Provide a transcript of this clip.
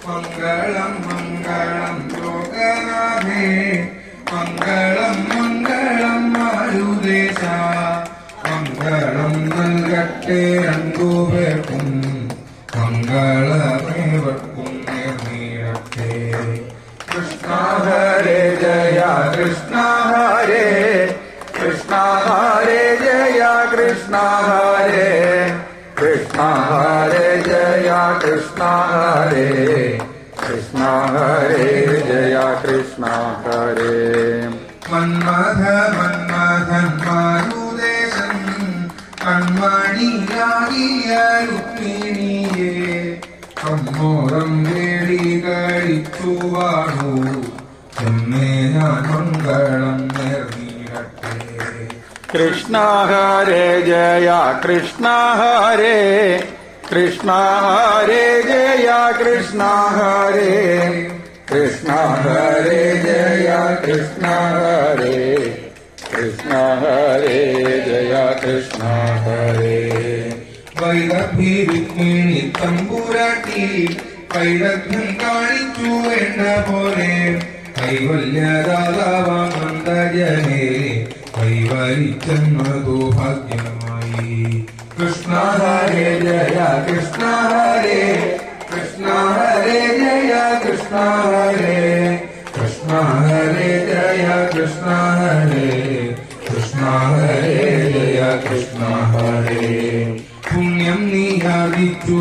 മംഗളം മംഗളം ലോകനാഥേ മംഗളം മംഗളം മാരുദേശ മംഗളം നൽകട്ടെ രണ്ടുപേർക്കും മംഗളമേവർക്കും നേർന്നീടട്ടെ. കൃഷ്ണ ഹരേ ജയ കൃഷ്ണ ഹരേ കൃഷ്ണ ഹരേ ജയ കൃഷ്ണ ഹരേ കൃഷ്ണ ഹരേ ജയ കൃഷ്ണ ഹരേ കൃഷ്ണ ഹരേ ജയ കൃഷ്ണ ഹരേ. മന്മഥ മന്മഥൻ മാരുദേശൻ കൺമണിയാകിയ രുക്മിണിയെ സമ്മോദം തേടി കഴിച്ചു വാണു എന്നേ ഞാൻ മംഗളം നേർന്നിടട്ടെ. കൃഷ്ണ ഹരേ ജയ കൃഷ്ണ ഹരേ കൃഷ്ണ ഹരേ ജയ കൃഷ്ണ ഹരേ കൃഷ്ണ ഹരേ ജയ കൃഷ്ണ ഹരേ കൃഷ്ണ ഹരേ ജയ കൃഷ്ണ ഹരേ. വൈദഗ്ധി രുക്മിണി തമ്പുരാട്ടി വൈദഗ്ധ്യം കാണിച്ചു വേണ്ട പോലെ കൈവല്യദാതാവാം നന്ദജനേ കൈവരിച്ചെന്നതു ഭാഗ്യമായി. കൃഷ്ണ ഹരേ ജയ കൃഷ്ണ ഹരേ കൃഷ്ണ ഹരേ ജയ കൃഷ്ണ ഹരേ കൃഷ്ണ ഹരേ ജയ കൃഷ്ണ ഹരേ കൃഷ്ണ ഹരേ ജയ കൃഷ്ണ ഹരേ. പുണ്യം നീ യാചിച്ചു